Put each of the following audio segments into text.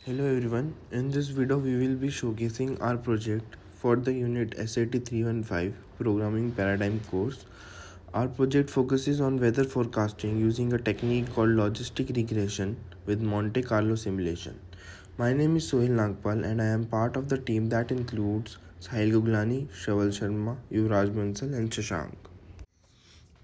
Hello everyone, in this video we will be showcasing our project for the unit SIT315 Programming Paradigm course. Our project focuses on weather forecasting using a technique called Logistic Regression with Monte Carlo simulation. My name is Sohil Nagpal and I am part of the team that includes Sahil Guglani, Shravel Sharma, Yuvraj Bansal and Shashank.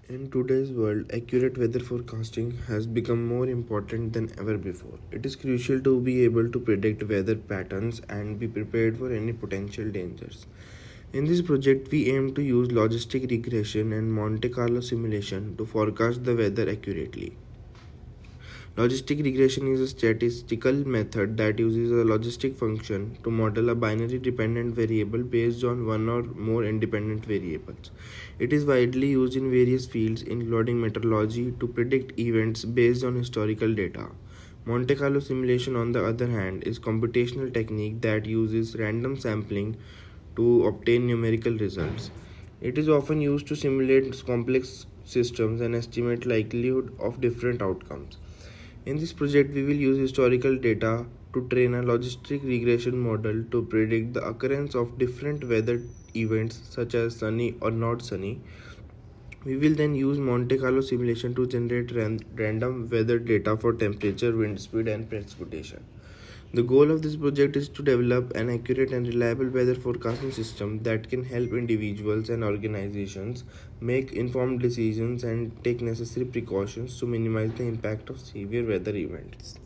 In today's world, accurate weather forecasting has become more important than ever before. It is crucial to be able to predict weather patterns and be prepared for any potential dangers. In this project, we aim to use logistic regression and Monte Carlo simulation to forecast the weather accurately. Logistic regression is a statistical method that uses a logistic function to model a binary dependent variable based on one or more independent variables. It is widely used in various fields, including meteorology, to predict events based on historical data. Monte Carlo simulation, on the other hand, is a computational technique that uses random sampling to obtain numerical results. It is often used to simulate complex systems and estimate likelihood of different outcomes. In this project, we will use historical data to train a logistic regression model to predict the occurrence of different weather events such as sunny or not sunny. We will then use Monte Carlo simulation to generate random weather data for temperature, wind speed, and precipitation. The goal of this project is to develop an accurate and reliable weather forecasting system that can help individuals and organizations make informed decisions and take necessary precautions to minimize the impact of severe weather events.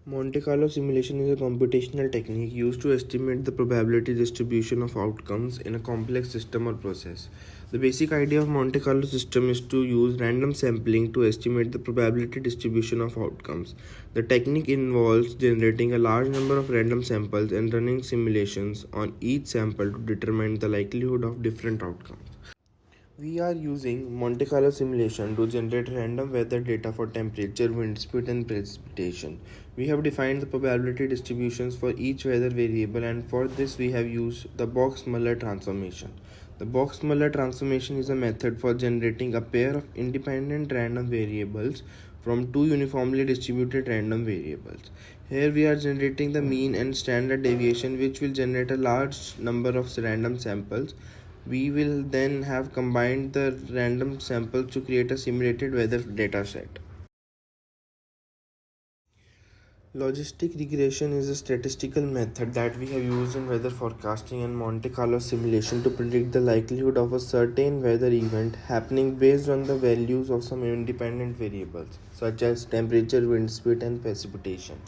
Monte Carlo simulation is a computational technique used to estimate the probability distribution of outcomes in a complex system or process. The basic idea of Monte Carlo system is to use random sampling to estimate the probability distribution of outcomes. The technique involves generating a large number of random samples and running simulations on each sample to determine the likelihood of different outcomes. We are using Monte Carlo simulation to generate random weather data for temperature, wind speed, and precipitation. We have defined the probability distributions for each weather variable, and for this we have used the Box-Muller transformation. The Box-Muller transformation is a method for generating a pair of independent random variables from two uniformly distributed random variables. Here we are generating the mean and standard deviation, which will generate a large number of random samples. We will then have combined the random samples to create a simulated weather data set. Logistic regression is a statistical method that we have used in weather forecasting and Monte Carlo simulation to predict the likelihood of a certain weather event happening based on the values of some independent variables, such as temperature, wind speed, and precipitation.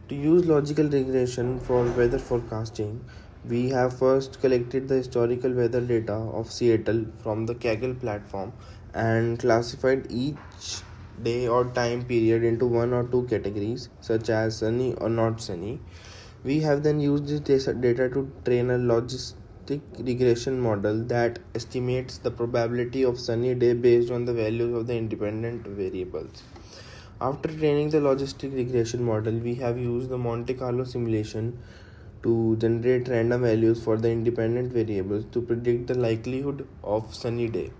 To use logical regression for weather forecasting, we have first collected the historical weather data of Seattle from the Kaggle platform and classified each day or time period into one or two categories, such as sunny or not sunny. We have then used this data to train a logistic regression model that estimates the probability of sunny day based on the values of the independent variables. After training the logistic regression model, we have used the Monte Carlo simulation to generate random values for the independent variables to predict the likelihood of sunny day.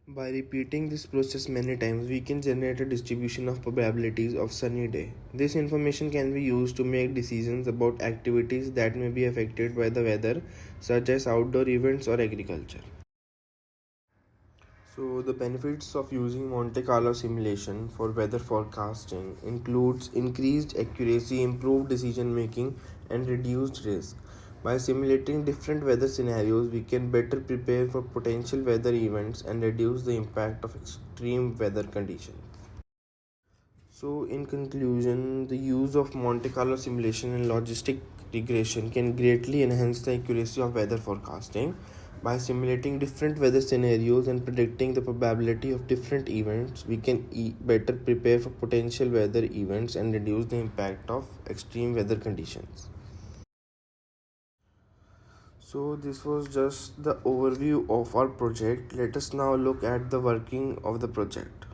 By repeating this process many times, we can generate a distribution of probabilities of sunny day. This information can be used to make decisions about activities that may be affected by the weather, such as outdoor events or agriculture. So the benefits of using Monte Carlo simulation for weather forecasting includes increased accuracy, improved decision making, and reduced risk. By simulating different weather scenarios, we can better prepare for potential weather events and reduce the impact of extreme weather conditions. So, in conclusion, the use of Monte Carlo simulation and logistic regression can greatly enhance the accuracy of weather forecasting. By simulating different weather scenarios and predicting the probability of different events, we can better prepare for potential weather events and reduce the impact of extreme weather conditions. So, this was just the overview of our project. Let us now look at the working of the project.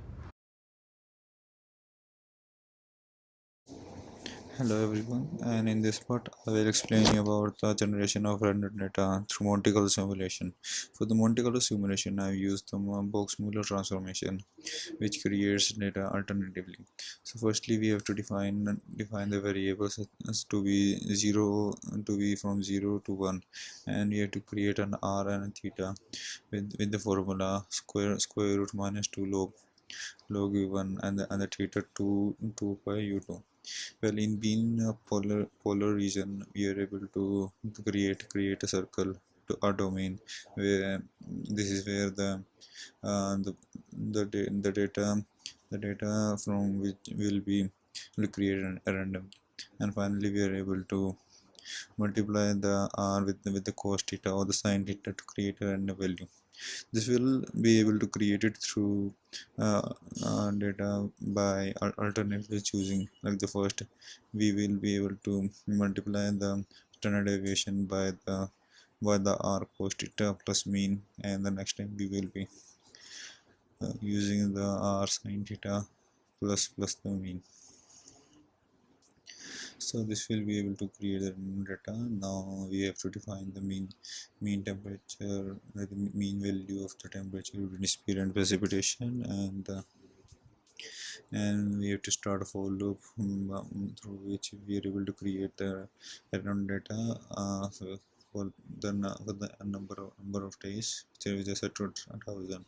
Hello everyone, and in this part I will explain you about the generation of random data through Monte Carlo simulation. For the Monte Carlo simulation, I have used the Box-Muller transformation, which creates data alternatively. So firstly, we have to define the variables as to be from 0 to 1, and we have to create an r and a theta with the formula square root minus 2 log u1 and the theta 2 pi u2. Well, in being a polar region, we are able to create a circle to a domain where this is where the the data from which will create a random, and finally we are able to multiply the r with the cos theta or the sin theta to create a random value. This will be able to create it through data by alternatively choosing, like the first we will be able to multiply the standard deviation by the r cos theta plus mean, and the next time we will be using the r sin theta plus the mean. So this will be able to create the data. Now we have to define the mean temperature, the mean value of the temperature, speed and precipitation, and we have to start a for loop through which we are able to create the random data for for the number of days, which is set to 1000.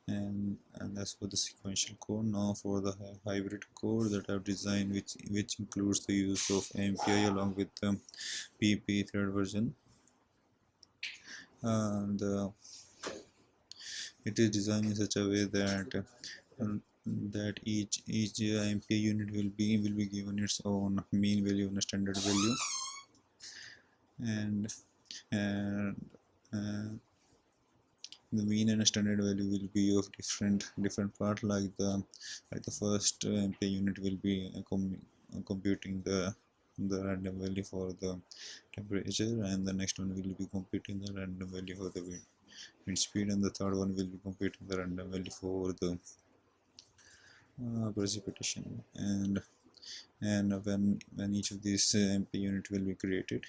And that's for the sequential code. Now for the hybrid code that I've designed, which includes the use of MPI along with the PP third version. And it is designed in such a way that each MPI unit will be given its own mean value and a standard value, and and uh, the mean and standard value will be of different part, like the first MPI unit will be computing the random value for the temperature, and the next one will be computing the random value for the wind speed, and the third one will be computing the random value for the precipitation. And when each of these MP unit will be created,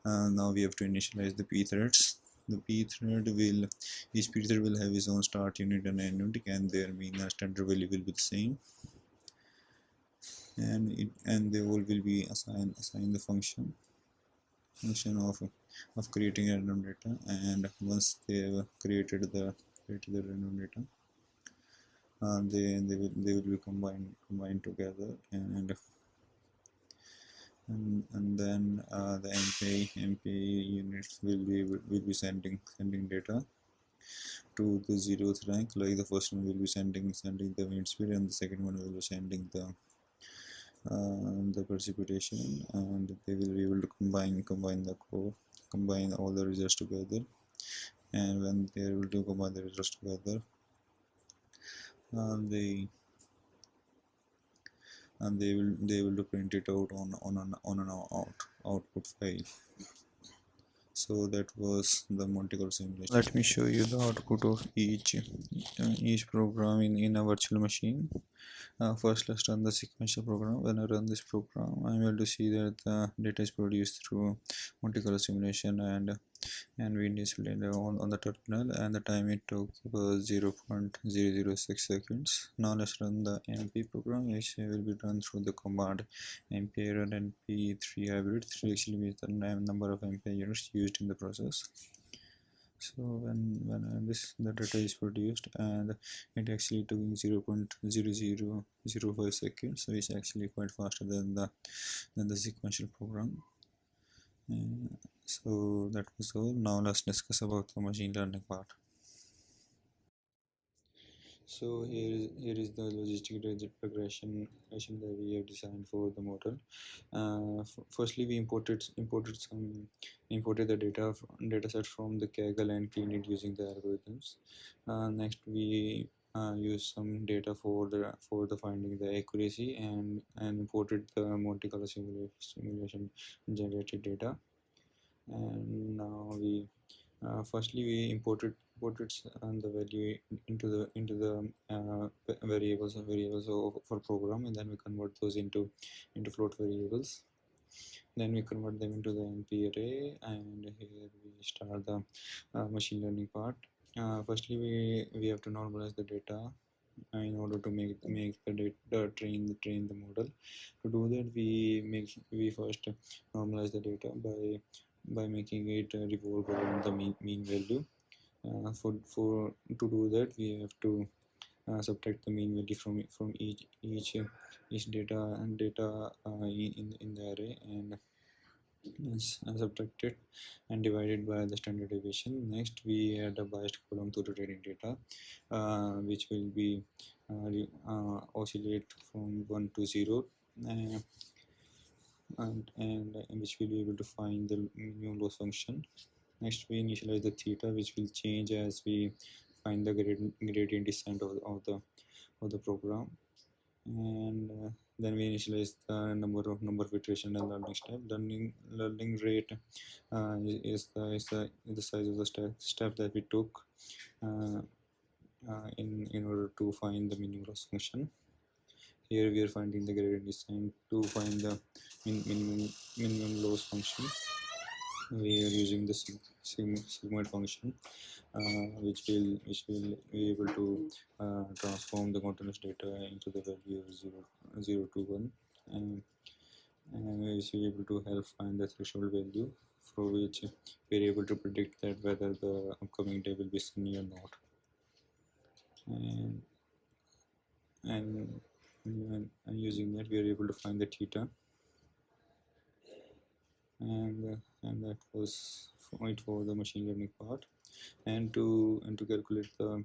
now we have to initialize the p threads. The p thread will Each p thread will have its own start unit and end unit, and their mean and standard value will be the same, and they all will be assigned the function of creating random data. And once they have created the random data, they will be combined together, and then the MPI units will be sending data to the zeroth rank. Like the first one will be sending the wind speed, and the second one will be sending the precipitation, and they will be able to combine all the results together. And when they are able to combine the results together, uh, they they will to print it out on an output file. So that was the Monte Carlo simulation. Let me show you the output of each program in a virtual machine. First, let's run the sequential program. When I run this program, I'm able to see that the data is produced through Monte Carlo simulation, and we displayed on the terminal, and the time it took was 0.006 seconds. Now let's run the MP program, which will be run through the command mp run np3 hybrid. 3 actually means the number of MP units used in the process. So when the data is produced, and it actually took 0.0005 seconds, so it's actually quite faster than the sequential program. So that was all. Now let's discuss about the machine learning part. So here is the logistic regression that we have designed for the model. Firstly, we imported the data set from the Kaggle and cleaned it using the algorithms. Next, we use some data for the finding the accuracy, and imported the Monte Carlo simulation generated data. And now firstly we imported put its the value into the variables for program, and then we convert those into float variables. Then we convert them into the NP array, and here we start the machine learning part. Firstly, we have to normalize the data in order to make the data train the model. To do that, we first normalize the data by making it revolve around the mean value. For to do that, we have to subtract the mean value from each data in the array, and subtracted and divided by the standard deviation. Next, we add a biased column to the training data, which will be oscillate from 1 to 0, uh, and which will be able to find the minimum loss function. Next, we initialize the theta, which will change as we find the gradient descent of the program, and then we initialize the number of iteration and learning step. Learning rate is the size of the step that we took uh, in order to find the minimum loss function. Here we are finding the gradient descent. To find the minimum loss function, we are using the sigmoid function, which will be able to transform the continuous data into the value of 0 to 1, and, which will be able to help find the threshold value, for which we are able to predict that whether the upcoming day will be sunny or not. And using that, we are able to find the theta, and that was it for the machine learning part. And to calculate to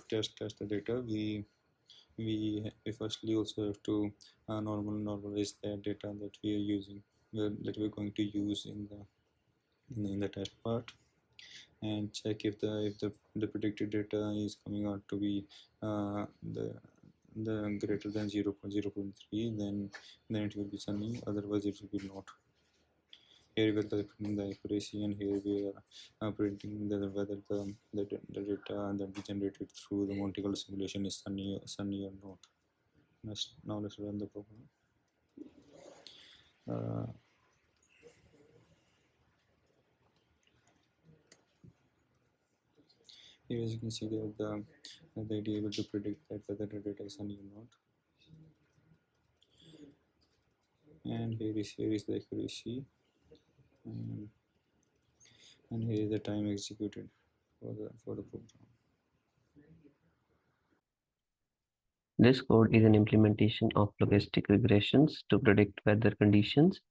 test the data, we firstly also have to normalize the data that we are using, that we're going to use in the test part, and check if the predicted data is coming out to be the greater than 0.3, then it will be sunny, otherwise it will be not. Here we are printing the accuracy, and here we are printing whether the data that we generated through the Monte Carlo simulation is sunny or not. Now let's run the program. Here, as you can see, that they are able to predict that whether the data is sunny or not. And here is the accuracy, and here is the time executed for the program. This code is an implementation of logistic regressions to predict weather conditions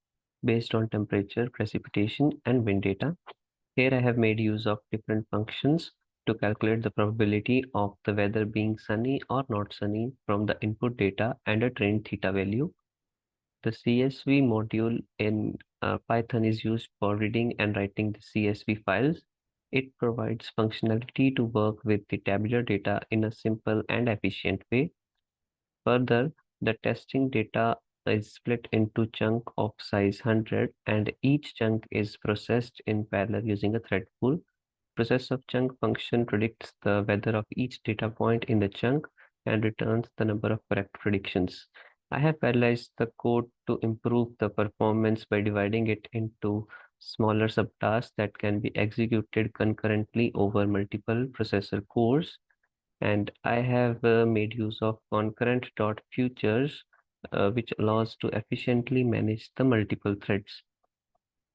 based on temperature, precipitation, and wind data. Here I have made use of different functions to calculate the probability of the weather being sunny or not sunny from the input data and a trained theta value. The CSV module in Python is used for reading and writing the CSV files. It provides functionality to work with the tabular data in a simple and efficient way. Further, the testing data is split into chunk of size 100, and each chunk is processed in parallel using a thread pool. Process of chunk function predicts the weather of each data point in the chunk and returns the number of correct predictions. I have parallelized the code to improve the performance by dividing it into smaller subtasks that can be executed concurrently over multiple processor cores. And I have made use of concurrent.futures, which allows to efficiently manage the multiple threads.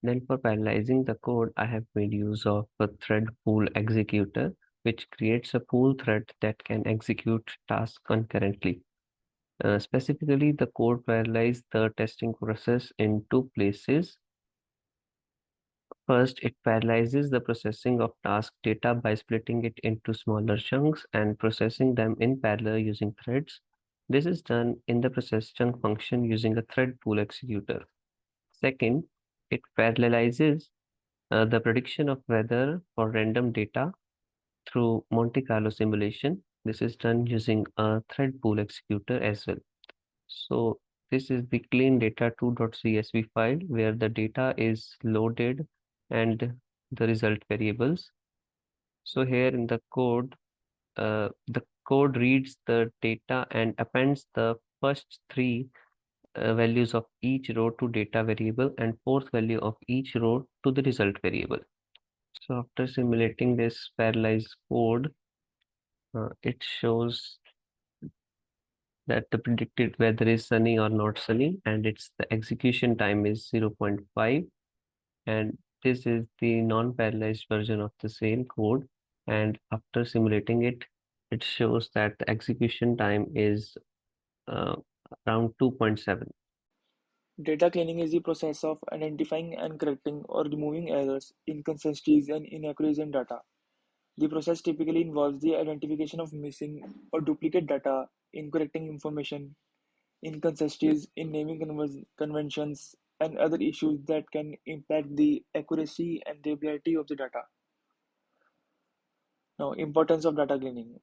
Then for parallelizing the code, I have made use of a thread pool executor, which creates a pool thread that can execute tasks concurrently. Specifically, the code parallelizes the testing process in two places. First, it parallelizes the processing of task data by splitting it into smaller chunks and processing them in parallel using threads. This is done in the process chunk function using a thread pool executor. Second, it parallelizes the prediction of weather for random data through Monte Carlo simulation. This is done using a thread pool executor as well. So this is the clean data 2.csv file where the data is loaded and the result variables. So here in the code reads the data and appends the first three values of each row to data variable and fourth value of each row to the result variable. So after simulating this parallelized code, it shows that the predicted weather is sunny or not sunny, and the execution time is 0.5. And this is the non-parallelized version of the same code. And after simulating it, it shows that the execution time is uh, around 2.7. Data cleaning is the process of identifying and correcting or removing errors, inconsistencies, and inaccuracies in data. The process typically involves the identification of missing or duplicate data, incorrect information, inconsistencies in naming conventions, and other issues that can impact the accuracy and reliability of the data. Now, importance of data cleaning.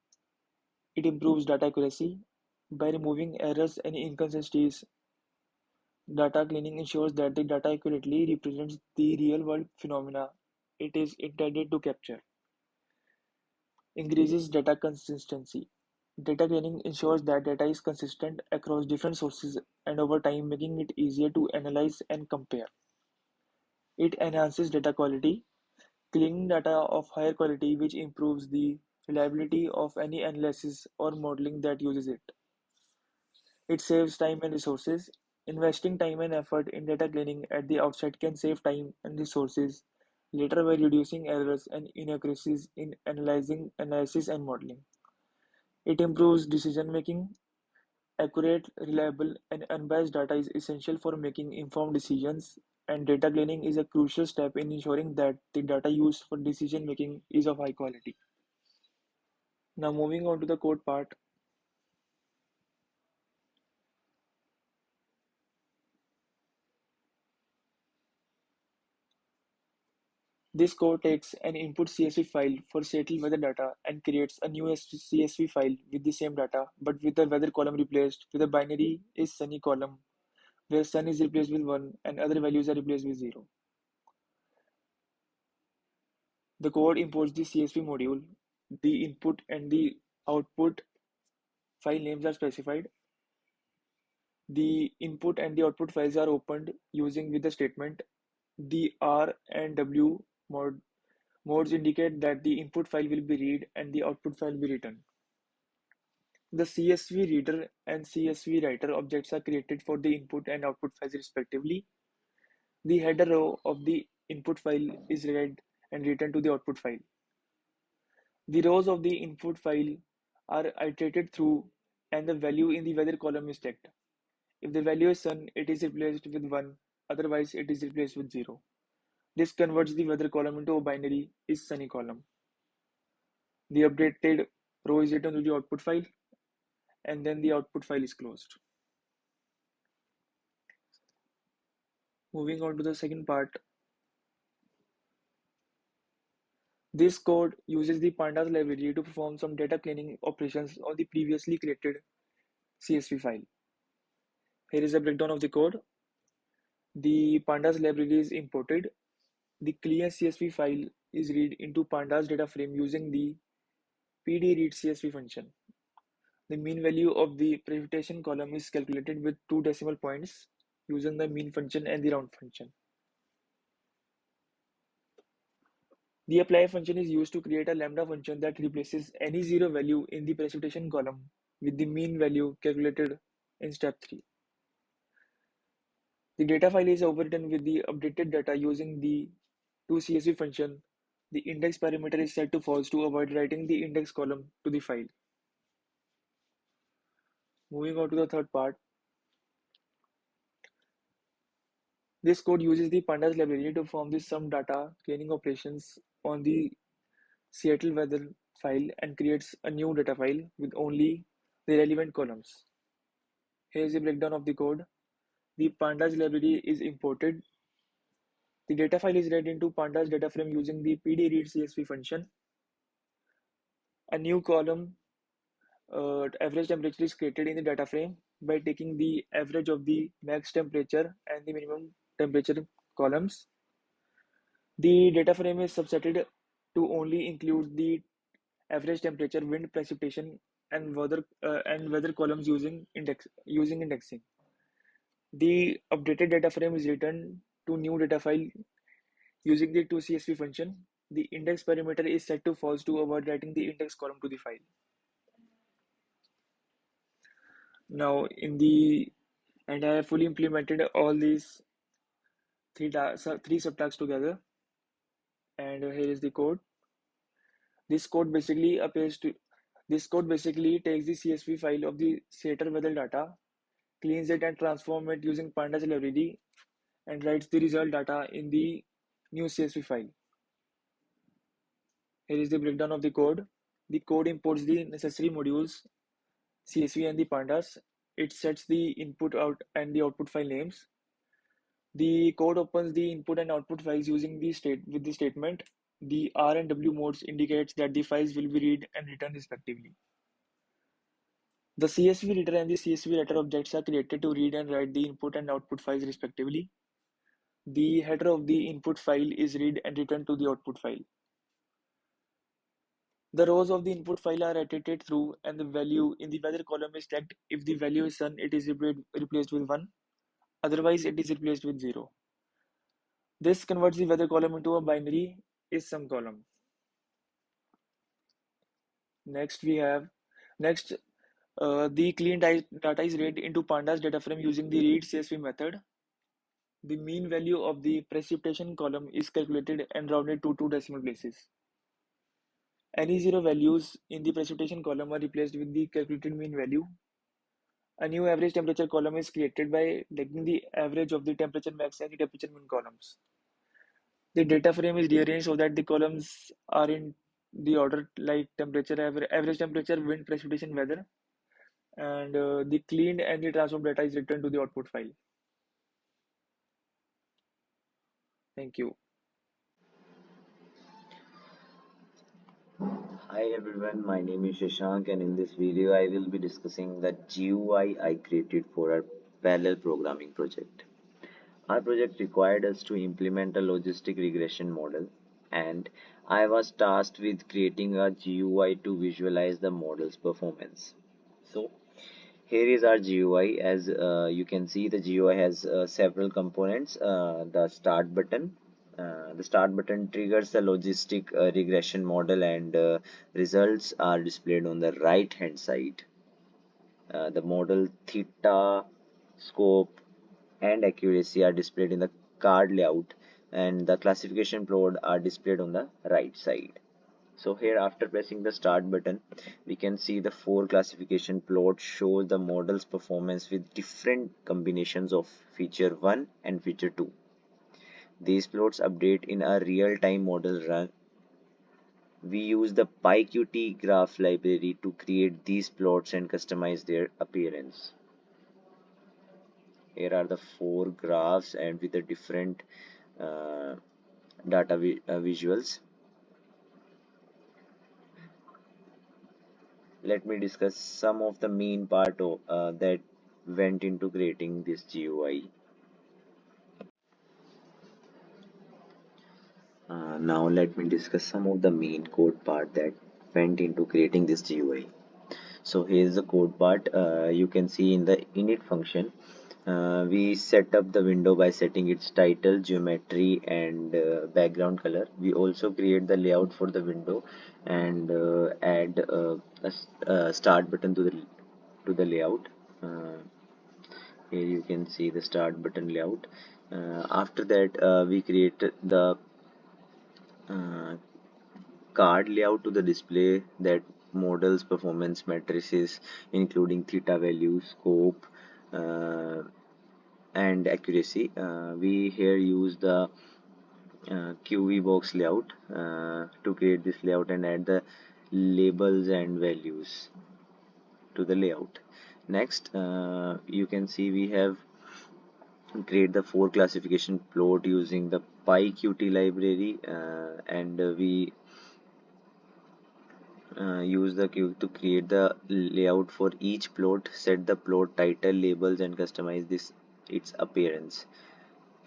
It improves data accuracy by removing errors and inconsistencies. Data cleaning ensures that the data accurately represents the real-world phenomena it is intended to capture. Increases data consistency. Data cleaning ensures that data is consistent across different sources and over time, making it easier to analyze and compare. It enhances data quality, cleaning data of higher quality, which improves the reliability of any analysis or modeling that uses it. It saves time and resources. Investing time and effort in data cleaning at the outset can save time and resources later by reducing errors and inaccuracies in analysis and modeling. It improves decision making. Accurate, reliable, and unbiased data is essential for making informed decisions, and data cleaning is a crucial step in ensuring that the data used for decision making is of high quality. Now, moving on to the code part. This code takes an input CSV file for Seattle weather data and creates a new CSV file with the same data, but with the weather column replaced with a binary is sunny column, where sun is replaced with 1 and other values are replaced with 0. The code imports the CSV module. The input and the output file names are specified. The input and the output files are opened using with the statement. The R and W modes indicate that the input file will be read and the output file will be written. The CSV reader and CSV writer objects are created for the input and output files respectively. The header row of the input file is read and written to the output file. The rows of the input file are iterated through and the value in the weather column is checked. If the value is sun, it is replaced with 1, otherwise it is replaced with 0. This converts the weather column into a binary is sunny column. The updated row is written to the output file and then the output file is closed. Moving on to the second part. This code uses the pandas library to perform some data cleaning operations on the previously created CSV file. Here is a breakdown of the code. The pandas library is imported. The clean CSV file is read into pandas data frame using the pd_read_csv function. The mean value of the precipitation column is calculated with 2 decimal points using the mean function and the round function. The apply function is used to create a lambda function that replaces any 0 value in the precipitation column with the mean value calculated in step 3. The data file is overwritten with the updated data using the toCSV function. The index parameter is set to false to avoid writing the index column to the file. Moving on to the third part. This code uses the pandas library to perform the sum data cleaning operations on the Seattle weather file and creates a new data file with only the relevant columns. Here is a breakdown of the code. The pandas library is imported. The data file is read into pandas data frame using the pd_read_csv function. A new column average temperature is created in the data frame by taking the average of the max temperature and the minimum temperature columns. The data frame is subsetted to only include the average temperature, wind, precipitation, and weather columns using indexing. The updated data frame is written to new data file using the toCSV function. The index parameter is set to false to avoid writing the index column to the file. Now I have fully implemented all these three subtasks together, and here is the code. This code basically takes the CSV file of the Sater weather data, cleans it and transform it using pandas library, and writes the result data in the new CSV file. Here is the breakdown of the code. The code imports the necessary modules, CSV and the pandas. It sets the input out and the output file names. The code opens the input and output files using the statement. The R and W modes indicates that the files will be read and written respectively. The CSV reader and the CSV writer objects are created to read and write the input and output files respectively. The header of the input file is read and written to the output file. The rows of the input file are rotated through, and the value in the weather column is checked. If the value is sun, it is replaced with 1. Otherwise, it is replaced with 0. This converts the weather column into a binary is some column. Next, the clean data is read into pandas data frame using the read CSV method. The mean value of the precipitation column is calculated and rounded to 2 decimal places. Any zero values in the precipitation column are replaced with the calculated mean value. A new average temperature column is created by taking the average of the temperature max and the temperature min columns. The data frame is rearranged so that the columns are in the order like temperature, average temperature, wind, precipitation, weather, and the cleaned and the transformed data is returned to the output file. Thank you. Hi everyone, my name is Shashank and in this video I will be discussing the GUI I created for our parallel programming project. Our project required us to implement a logistic regression model and I was tasked with creating a GUI to visualize the model's performance. So here is our GUI. As you can see, the GUI has several components. The start button triggers the logistic regression model and results are displayed on the right hand side. The model theta, scope and accuracy are displayed in the card layout and the classification plot are displayed on the right side. So here after pressing the start button we can see the 4 classification plot shows the model's performance with different combinations of feature 1 and feature 2. These plots update in a real-time model run. We use the PyQt graph library to create these plots and customize their appearance. Here are the 4 graphs and with the different uh, visuals. Let me discuss some of the main part that went into creating this GUI. Now let me discuss some of the main code part that went into creating this GUI. So here's the code part. You can see in the init function we set up the window by setting its title, geometry and background color. We also create the layout for the window and add a start button to the layout. Here you can see the start button layout. After that we create the uh, card layout to the display that models performance matrices including theta value, scope and accuracy. We here use the QV box layout to create this layout and add the labels and values to the layout. Next you can see we have create the 4 classification plot using the PyQt library and we use the queue to create the layout for each plot, set the plot title, labels and customize its appearance.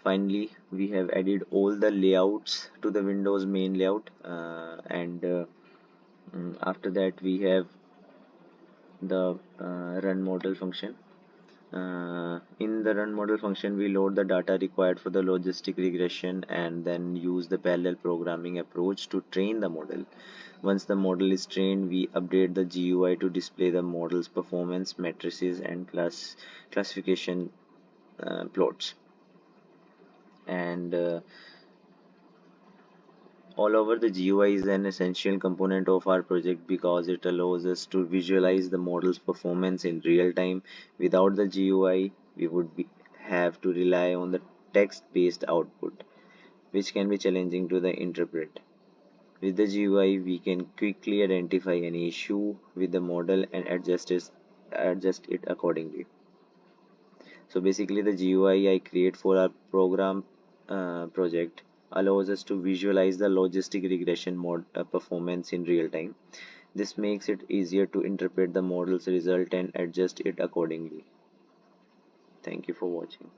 Finally, we have added all the layouts to the Windows main layout, and after that we have the run model function. In the run model function, we load the data required for the logistic regression and then use the parallel programming approach to train the model. Once the model is trained, we update the GUI to display the model's performance matrices and classification plots. And all over, the GUI is an essential component of our project because it allows us to visualize the model's performance in real time. Without the GUI, we would have to rely on the text-based output, which can be challenging to the interpret. With the GUI, we can quickly identify any issue with the model and adjust it accordingly. So basically, the GUI I create for our program project allows us to visualize the logistic regression performance in real time. This makes it easier to interpret the model's result and adjust it accordingly. Thank you for watching.